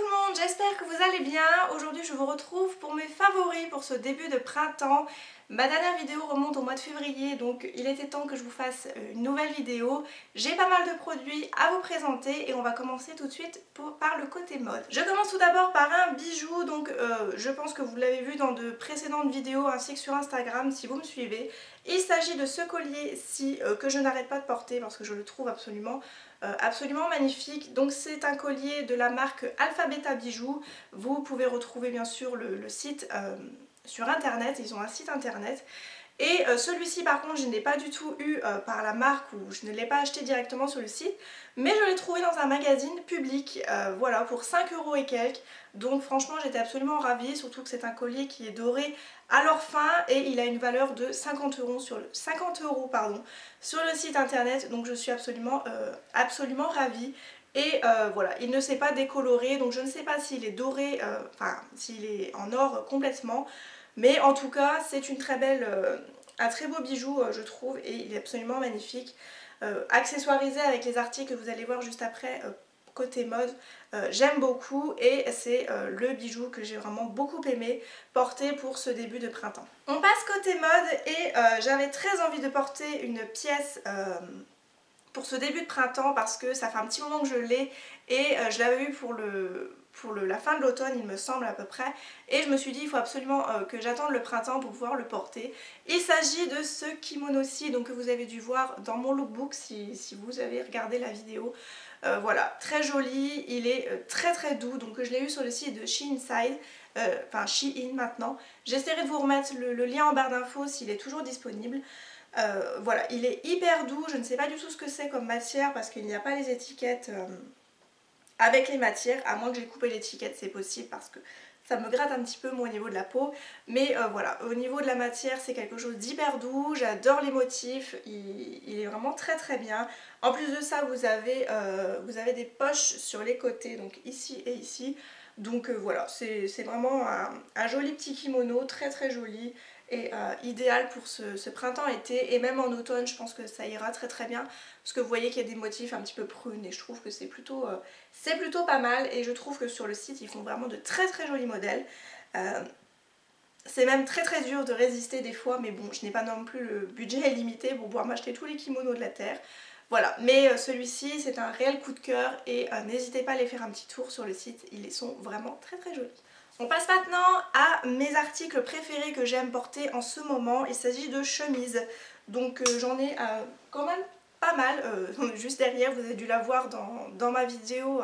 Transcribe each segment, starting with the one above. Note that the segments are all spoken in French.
tout le monde, j'espère que vous allez bien. Aujourd'hui je vous retrouve pour mes favoris pour ce début de printemps. Ma dernière vidéo remonte au mois de février, donc il était temps que je vous fasse une nouvelle vidéo. J'ai pas mal de produits à vous présenter et on va commencer tout de suite par le côté mode. Je commence tout d'abord par un bijou, donc je pense que vous l'avez vu dans de précédentes vidéos ainsi que sur Instagram si vous me suivez. Il s'agit de ce collier-ci que je n'arrête pas de porter parce que je le trouve absolument magnifique. Donc c'est un collier de la marque Alpha Beta Bijoux. Vous pouvez retrouver bien sûr le site sur internet, ils ont un site internet. Et celui-ci par contre je ne l'ai pas du tout eu par la marque, ou je ne l'ai pas acheté directement sur le site, mais je l'ai trouvé dans un magazine public, voilà, pour 5 € et quelques. Donc franchement j'étais absolument ravie, surtout que c'est un collier qui est doré à leur fin et il a une valeur de 50 € sur le site internet. Donc je suis absolument ravie. Et voilà, il ne s'est pas décoloré, donc je ne sais pas s'il est doré, enfin s'il est en or complètement. Mais en tout cas, c'est une un très beau bijou je trouve, et il est absolument magnifique. Accessoirisé avec les articles que vous allez voir juste après côté mode, j'aime beaucoup et c'est le bijou que j'ai vraiment beaucoup aimé porter pour ce début de printemps. On passe côté mode et j'avais très envie de porter une pièce pour ce début de printemps parce que ça fait un petit moment que je l'ai et je l'avais eu pour la fin de l'automne il me semble à peu près, et je me suis dit il faut absolument que j'attende le printemps pour pouvoir le porter. Il s'agit de ce kimono-ci donc, que vous avez dû voir dans mon lookbook si vous avez regardé la vidéo. Voilà, très joli, il est très doux, donc je l'ai eu sur le site de Shein, enfin Shein maintenant. J'essaierai de vous remettre le lien en barre d'infos s'il est toujours disponible. Voilà, il est hyper doux, je ne sais pas du tout ce que c'est comme matière parce qu'il n'y a pas les étiquettes avec les matières, à moins que j'ai coupé l'étiquette, c'est possible parce que ça me gratte un petit peu moi au niveau de la peau. Mais voilà, au niveau de la matière c'est quelque chose d'hyper doux, j'adore les motifs, il est vraiment très bien. En plus de ça vous avez des poches sur les côtés, donc ici et ici. Donc voilà, c'est vraiment un joli petit kimono, très joli. Et idéal pour ce printemps-été, et même en automne je pense que ça ira très bien parce que vous voyez qu'il y a des motifs un petit peu prunes et je trouve que c'est plutôt pas mal, et je trouve que sur le site ils font vraiment de très jolis modèles. C'est même très dur de résister des fois, mais bon, je n'ai pas non plus le budget illimité pour pouvoir m'acheter tous les kimonos de la terre. Voilà, mais celui-ci c'est un réel coup de cœur et n'hésitez pas à aller faire un petit tour sur le site, ils sont vraiment très jolis. On passe maintenant à mes articles préférés que j'aime porter en ce moment. Il s'agit de chemises. Donc j'en ai quand même pas mal. Juste derrière, vous avez dû la voir dans ma vidéo,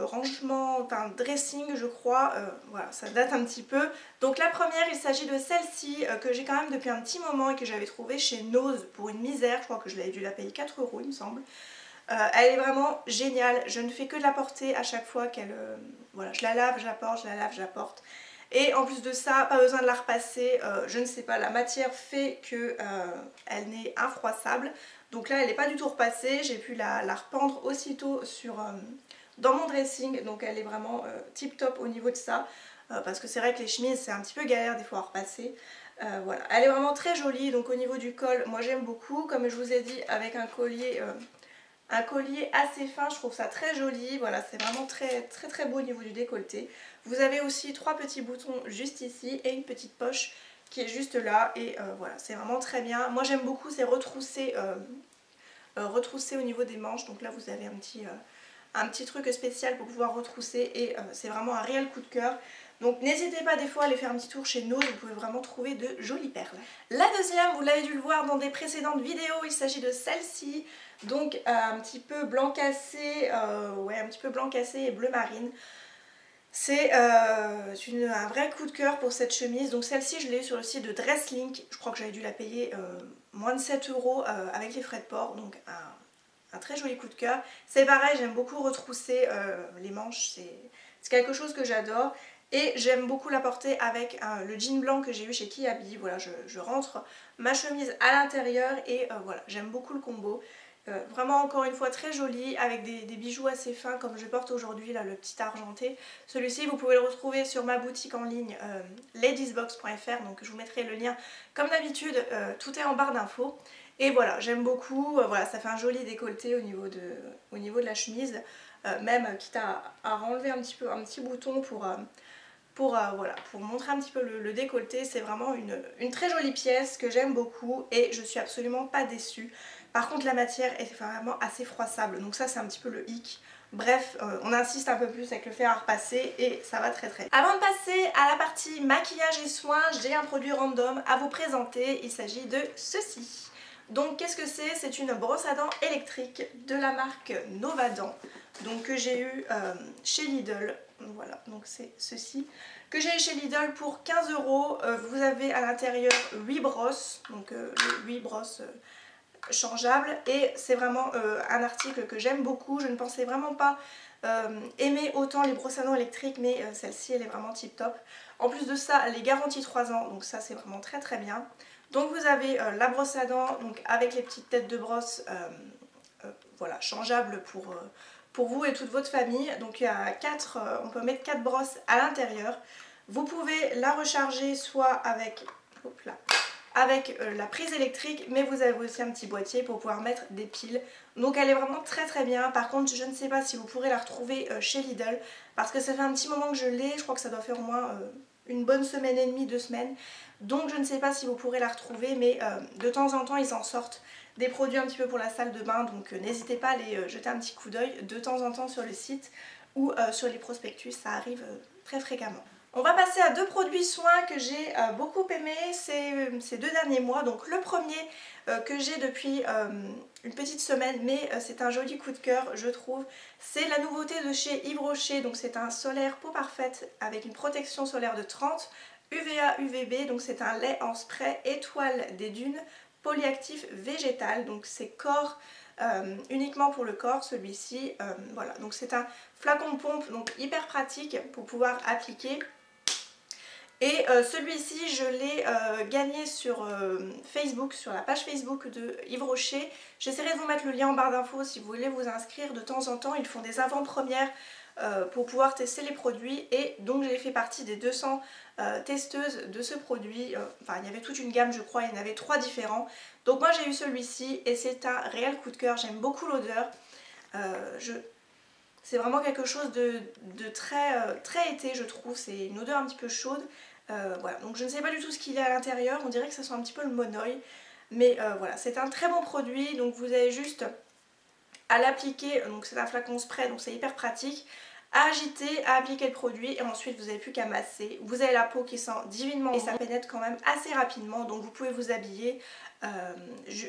rangement, enfin dressing je crois. Voilà, ça date un petit peu. Donc la première, il s'agit de celle-ci que j'ai quand même depuis un petit moment et que j'avais trouvée chez Nose pour une misère. Je crois que je l'avais dû la payer 4 € il me semble. Elle est vraiment géniale, je ne fais que de la porter à chaque fois qu'elle... voilà, je la lave, je la porte, je la lave, je la porte. Et en plus de ça, pas besoin de la repasser, je ne sais pas, la matière fait que elle n'est infroissable. Donc là elle n'est pas du tout repassée, j'ai pu la rependre aussitôt dans mon dressing. Donc elle est vraiment tip top au niveau de ça. Parce que c'est vrai que les chemises c'est un petit peu galère des fois à repasser. Voilà, elle est vraiment très jolie. Donc au niveau du col, moi j'aime beaucoup, comme je vous ai dit, avec un collier assez fin, je trouve ça très joli. Voilà, c'est vraiment très beau au niveau du décolleté. Vous avez aussi 3 petits boutons juste ici et une petite poche qui est juste là, et voilà, c'est vraiment très bien. Moi j'aime beaucoup, c'est retroussé au niveau des manches. Donc là vous avez un petit truc spécial pour pouvoir retrousser, et c'est vraiment un réel coup de cœur. Donc n'hésitez pas des fois à aller faire un petit tour chez Nose, vous pouvez vraiment trouver de jolies perles. La deuxième, vous l'avez dû le voir dans des précédentes vidéos, il s'agit de celle-ci. Donc un petit peu blanc cassé, ouais, un petit peu blanc cassé et bleu marine. C'est un vrai coup de cœur pour cette chemise. Donc celle-ci je l'ai eu sur le site de Dresslink, je crois que j'avais dû la payer moins de 7 € avec les frais de port. Donc un très joli coup de cœur. C'est pareil, j'aime beaucoup retrousser les manches, c'est quelque chose que j'adore. Et j'aime beaucoup la porter avec le jean blanc que j'ai eu chez Kiabi. Voilà, je rentre ma chemise à l'intérieur et voilà, j'aime beaucoup le combo. Vraiment encore une fois très joli, avec des bijoux assez fins comme je porte aujourd'hui, là le petit argenté. Celui-ci vous pouvez le retrouver sur ma boutique en ligne ladiesbox.fr, donc je vous mettrai le lien comme d'habitude, tout est en barre d'infos. Et voilà, j'aime beaucoup, voilà, ça fait un joli décolleté au niveau de la chemise. même quitte à enlever un petit bouton voilà, pour montrer un petit peu le décolleté. C'est vraiment une très jolie pièce que j'aime beaucoup et je suis absolument pas déçue. Par contre la matière est vraiment assez froissable, donc ça c'est un petit peu le hic. Bref, on insiste un peu plus avec le fer à repasser et ça va très très bien. Avant de passer à la partie maquillage et soins, j'ai un produit random à vous présenter. Il s'agit de ceci. Donc qu'est-ce que c'est? C'est une brosse à dents électrique de la marque Novadent, donc que j'ai eu chez Lidl. Voilà, donc c'est ceci que j'ai eu chez Lidl pour 15 €. Vous avez à l'intérieur 8 brosses, donc 8 brosses changeables, et c'est vraiment un article que j'aime beaucoup. Je ne pensais vraiment pas aimer autant les brosses à dents électriques, mais celle-ci elle est vraiment tip top. En plus de ça, elle est garantie 3 ans, donc ça c'est vraiment très très bien. Donc vous avez la brosse à dents donc avec les petites têtes de brosse voilà, changeables pour vous et toute votre famille. Donc il y a 4, on peut mettre 4 brosses à l'intérieur. Vous pouvez la recharger soit avec, hop là, avec la prise électrique, mais vous avez aussi un petit boîtier pour pouvoir mettre des piles. Donc elle est vraiment très très bien. Par contre je ne sais pas si vous pourrez la retrouver chez Lidl, parce que ça fait un petit moment que je l'ai. Je crois que ça doit faire au moins une bonne semaine et demie, 2 semaines. Donc je ne sais pas si vous pourrez la retrouver, mais de temps en temps ils en sortent des produits un petit peu pour la salle de bain. Donc n'hésitez pas à aller jeter un petit coup d'œil de temps en temps sur le site ou sur les prospectus, ça arrive très fréquemment. On va passer à 2 produits soins que j'ai beaucoup aimés ces 2 derniers mois. Donc le premier que j'ai depuis une petite semaine, mais c'est un joli coup de cœur je trouve. C'est la nouveauté de chez Yves Rocher, donc c'est un solaire peau parfaite avec une protection solaire de 30 UVA UVB. Donc c'est un lait en spray étoile des dunes polyactif végétal, donc c'est corps uniquement pour le corps celui-ci. Voilà, donc c'est un flacon pompe, donc hyper pratique pour pouvoir appliquer. Et celui-ci je l'ai gagné sur Facebook, sur la page Facebook de Yves Rocher. J'essaierai de vous mettre le lien en barre d'infos si vous voulez vous inscrire. De temps en temps ils font des avant-premières pour pouvoir tester les produits, et donc j'ai fait partie des 200 testeuses de ce produit. Enfin il y avait toute une gamme, je crois, il y en avait 3 différents. Donc moi j'ai eu celui-ci et c'est un réel coup de cœur. J'aime beaucoup l'odeur. C'est vraiment quelque chose de très été je trouve. C'est une odeur un petit peu chaude. Voilà, donc je ne sais pas du tout ce qu'il y a à l'intérieur, on dirait que ça sent un petit peu le monoï, mais voilà, c'est un très bon produit. Donc vous avez juste à l'appliquer, donc c'est un flacon spray, donc c'est hyper pratique, à agiter, à appliquer le produit, et ensuite vous n'avez plus qu'à masser. Vous avez la peau qui sent divinement et ça pénètre quand même assez rapidement, donc vous pouvez vous habiller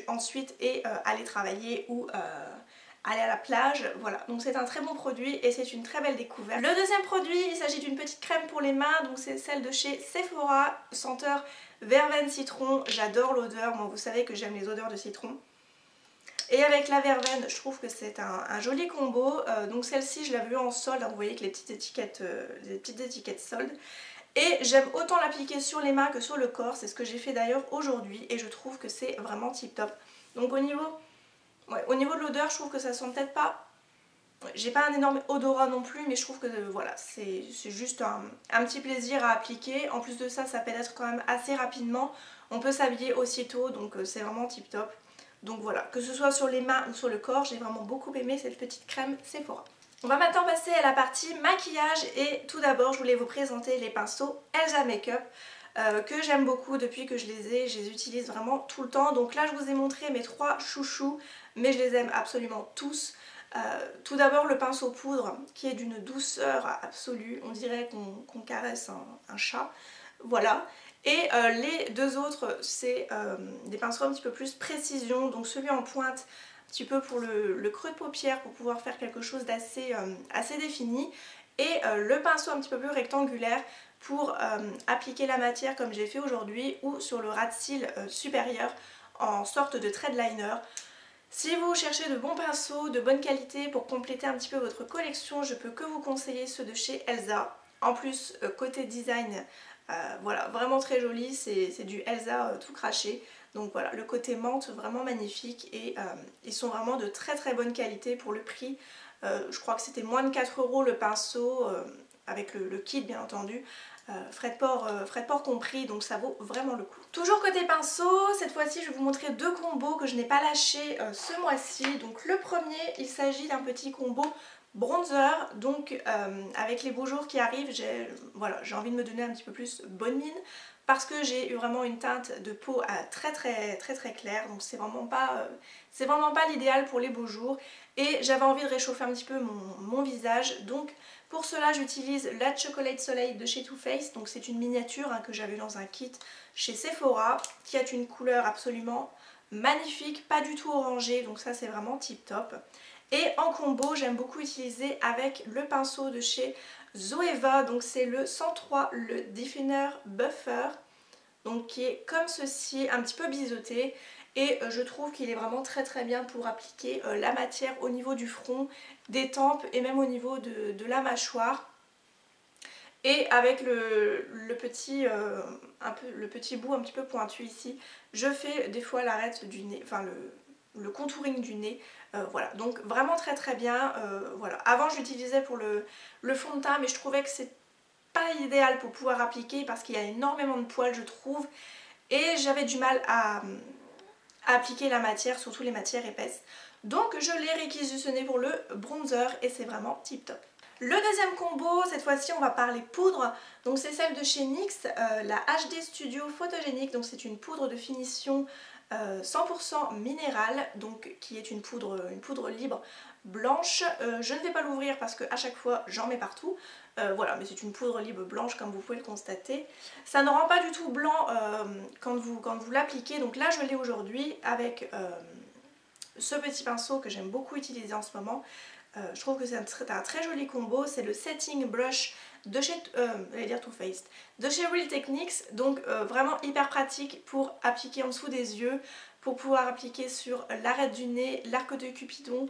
ensuite et aller travailler ou aller à la plage. Voilà, donc c'est un très bon produit et c'est une très belle découverte. Le deuxième produit, il s'agit d'une petite crème pour les mains, donc c'est celle de chez Sephora, senteur verveine citron. J'adore l'odeur, moi vous savez que j'aime les odeurs de citron. Et avec la verveine, je trouve que c'est un joli combo. Donc celle-ci, je l'avais vue en solde, hein, vous voyez que les petites étiquettes soldes. Et j'aime autant l'appliquer sur les mains que sur le corps, c'est ce que j'ai fait d'ailleurs aujourd'hui et je trouve que c'est vraiment tip top. Donc au niveau de l'odeur, je trouve que ça sent peut-être pas... J'ai pas un énorme odorat non plus, mais je trouve que voilà, c'est juste un petit plaisir à appliquer. En plus de ça, ça pénètre quand même assez rapidement. On peut s'habiller aussitôt, donc c'est vraiment tip top. Donc voilà, que ce soit sur les mains ou sur le corps, j'ai vraiment beaucoup aimé cette petite crème Sephora. On va maintenant passer à la partie maquillage et tout d'abord je voulais vous présenter les pinceaux Elsa Makeup que j'aime beaucoup depuis que je les utilise vraiment tout le temps. Donc là je vous ai montré mes 3 chouchous, mais je les aime absolument tous. Tout d'abord le pinceau poudre qui est d'une douceur absolue, on dirait qu'on caresse un chat, voilà. Et les 2 autres c'est des pinceaux un petit peu plus précision, donc celui en pointe un petit peu pour le creux de paupière pour pouvoir faire quelque chose d'assez assez défini, et le pinceau un petit peu plus rectangulaire pour appliquer la matière comme j'ai fait aujourd'hui, ou sur le ras de cils supérieur en sorte de thread liner. Si vous cherchez de bons pinceaux de bonne qualité pour compléter un petit peu votre collection, je peux que vous conseiller ceux de chez Elsa. En plus côté design, voilà, vraiment très joli, c'est du Elsa tout craché. Donc voilà, le côté menthe vraiment magnifique, et ils sont vraiment de très très bonne qualité pour le prix. Je crois que c'était moins de 4 € le pinceau, avec le kit bien entendu. Frais de port compris, donc ça vaut vraiment le coup. Toujours côté pinceau, cette fois-ci je vais vous montrer 2 combos que je n'ai pas lâché ce mois-ci. Donc le premier, il s'agit d'un petit combo bronzer. Donc avec les beaux jours qui arrivent, voilà, j'ai envie de me donner un petit peu plus bonne mine parce que j'ai eu vraiment une teinte de peau très claire, donc c'est vraiment pas l'idéal pour les beaux jours et j'avais envie de réchauffer un petit peu mon visage. Donc pour cela j'utilise la Chocolate Soleil de chez Too Faced, donc c'est une miniature que j'avais dans un kit chez Sephora qui a une couleur absolument magnifique, pas du tout orangée, donc ça c'est vraiment tip top. Et en combo j'aime beaucoup utiliser avec le pinceau de chez Zoeva, donc c'est le 103, le Definer Buffer, donc qui est comme ceci, un petit peu biseauté, et je trouve qu'il est vraiment très bien pour appliquer la matière au niveau du front, des tempes et même au niveau de la mâchoire. Et avec le petit bout un petit peu pointu ici, je fais des fois l'arête du nez, enfin le contouring du nez. Voilà, donc vraiment très bien. Voilà. Avant j'utilisais pour le fond de teint, mais je trouvais que c'est pas idéal pour pouvoir appliquer parce qu'il y a énormément de poils je trouve. Et j'avais du mal à appliquer la matière, surtout les matières épaisses. Donc je l'ai réquisitionné pour le bronzer et c'est vraiment tip top. Le deuxième combo, cette fois-ci on va parler poudre, donc c'est celle de chez NYX, la HD Studio Photogénique, donc c'est une poudre de finition 100% minérale, donc qui est une poudre libre blanche. Je ne vais pas l'ouvrir parce qu'à chaque fois j'en mets partout, voilà, mais c'est une poudre libre blanche comme vous pouvez le constater. Ça ne rend pas du tout blanc quand vous l'appliquez, donc là je l'ai aujourd'hui avec ce petit pinceau que j'aime beaucoup utiliser en ce moment. Je trouve que c'est un très joli combo, c'est le Setting Brush de chez Too Faced, de chez Real Techniques, donc vraiment hyper pratique pour appliquer en dessous des yeux, pour pouvoir appliquer sur l'arête du nez, l'arc de Cupidon,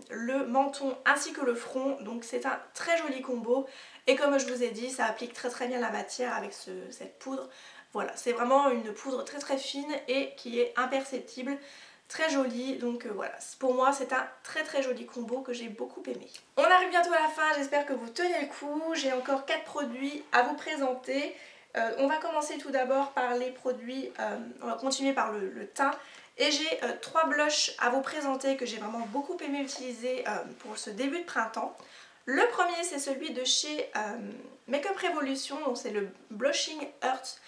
le menton ainsi que le front, donc c'est un très joli combo et comme je vous ai dit ça applique très bien la matière avec cette poudre. Voilà, c'est vraiment une poudre très fine et qui est imperceptible. Très joli, donc voilà, pour moi c'est un très joli combo que j'ai beaucoup aimé. On arrive bientôt à la fin, j'espère que vous tenez le coup, j'ai encore 4 produits à vous présenter. On va commencer tout d'abord par les produits, on va continuer par le teint. Et j'ai 3 blushs à vous présenter que j'ai vraiment beaucoup aimé utiliser pour ce début de printemps. Le premier c'est celui de chez Makeup Revolution, donc c'est le Blushing Earth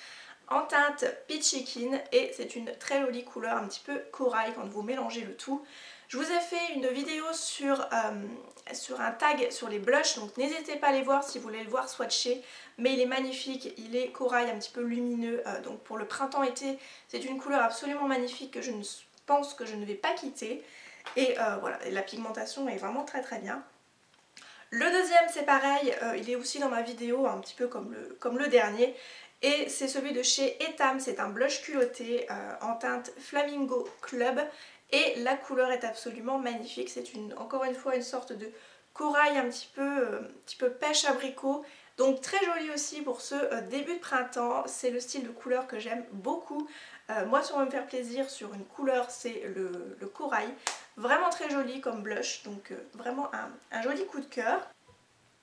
en teinte Peachy Keen et c'est une très jolie couleur un petit peu corail quand vous mélangez le tout. Je vous ai fait une vidéo sur un tag sur les blushs, donc n'hésitez pas à les voir si vous voulez le voir swatcher, mais il est magnifique, il est corail un petit peu lumineux, donc pour le printemps-été c'est une couleur absolument magnifique que je pense que je ne vais pas quitter et voilà, la pigmentation est vraiment très bien. Le deuxième c'est pareil, il est aussi dans ma vidéo un petit peu comme le dernier. Et c'est celui de chez Etam, c'est un blush culotté en teinte Flamingo Club et la couleur est absolument magnifique. C'est encore une fois une sorte de corail un petit peu pêche abricot, donc très joli aussi pour ce début de printemps. C'est le style de couleur que j'aime beaucoup. Moi si on veut me faire plaisir sur une couleur c'est le corail, vraiment très joli comme blush, donc vraiment un joli coup de cœur.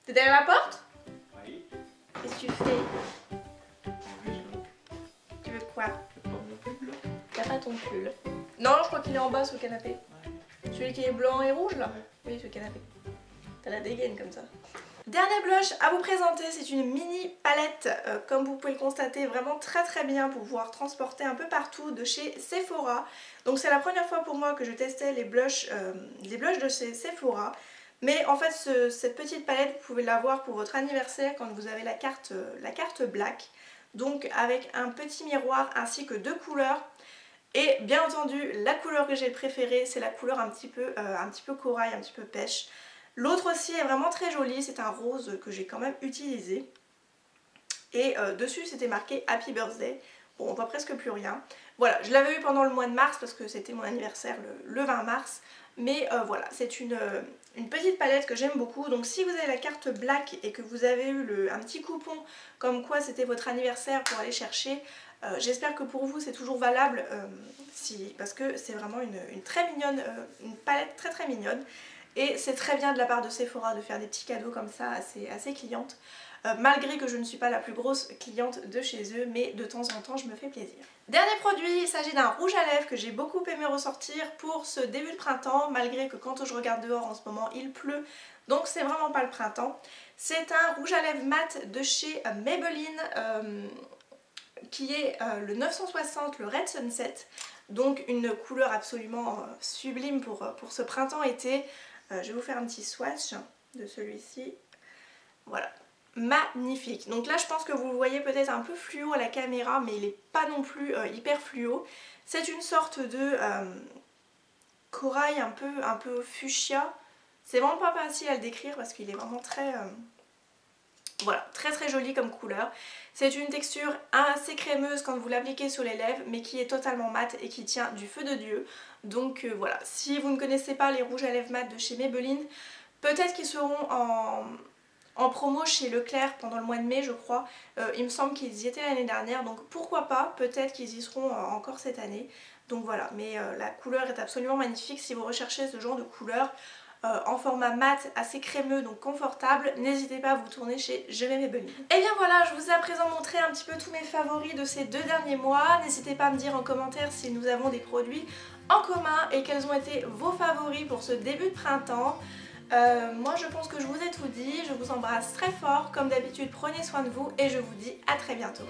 T'es derrière la porte? Oui. Qu'est-ce que tu fais? Tu veux quoi? T'as pas ton pull? Non, je crois qu'il est en bas sous le canapé. Ouais. Celui qui est blanc et rouge là? Ouais. Oui, sous le canapé. T'as la dégaine comme ça. Dernier blush à vous présenter, c'est une mini palette, comme vous pouvez le constater, vraiment très bien pour pouvoir transporter un peu partout de chez Sephora. Donc c'est la première fois pour moi que je testais les blushs de chez Sephora. Mais en fait cette petite palette vous pouvez l'avoir pour votre anniversaire quand vous avez la carte black. Donc avec un petit miroir ainsi que 2 couleurs. Et bien entendu la couleur que j'ai préférée c'est la couleur un petit peu corail, un petit peu pêche. L'autre aussi est vraiment très jolie, c'est un rose que j'ai quand même utilisé. Et dessus c'était marqué Happy Birthday. Bon, on voit presque plus rien. Voilà, je l'avais eu pendant le mois de mars parce que c'était mon anniversaire le 20 mars. Mais voilà, c'est une petite palette que j'aime beaucoup. Donc si vous avez la carte black et que vous avez eu un petit coupon comme quoi c'était votre anniversaire pour aller chercher, j'espère que pour vous c'est toujours valable parce que c'est vraiment une très mignonne, une palette très mignonne. et c'est très bien de la part de Sephora de faire des petits cadeaux comme ça à ses clientes. Malgré que je ne suis pas la plus grosse cliente de chez eux, mais de temps en temps je me fais plaisir. Dernier produit, il s'agit d'un rouge à lèvres que j'ai beaucoup aimé ressortir pour ce début de printemps, malgré que quand je regarde dehors en ce moment il pleut, donc c'est vraiment pas le printemps. C'est un rouge à lèvres mat de chez Maybelline qui est le 960, le Red Sunset, donc une couleur absolument sublime pour ce printemps-été. Je vais vous faire un petit swatch de celui-ci, voilà. Magnifique. Donc là je pense que vous le voyez peut-être un peu fluo à la caméra, mais il n'est pas non plus hyper fluo. C'est une sorte de corail un peu fuchsia. C'est vraiment pas facile à le décrire parce qu'il est vraiment très... voilà, très très joli comme couleur. C'est une texture assez crémeuse quand vous l'appliquez sur les lèvres, mais qui est totalement mate et qui tient du feu de Dieu. Donc voilà, si vous ne connaissez pas les rouges à lèvres mat de chez Maybelline, peut-être qu'ils seront en promo chez Leclerc pendant le mois de mai je crois. Il me semble qu'ils y étaient l'année dernière, donc pourquoi pas, peut-être qu'ils y seront encore cette année. Donc voilà, mais la couleur est absolument magnifique si vous recherchez ce genre de couleur en format mat, assez crémeux, donc confortable. N'hésitez pas à vous tourner chez Je vais Maybelline. Et bien voilà, je vous ai à présent montré un petit peu tous mes favoris de ces 2 derniers mois. N'hésitez pas à me dire en commentaire si nous avons des produits en commun et quels ont été vos favoris pour ce début de printemps. Moi je pense que je vous ai tout dit, je vous embrasse très fort, comme d'habitude prenez soin de vous et je vous dis à très bientôt.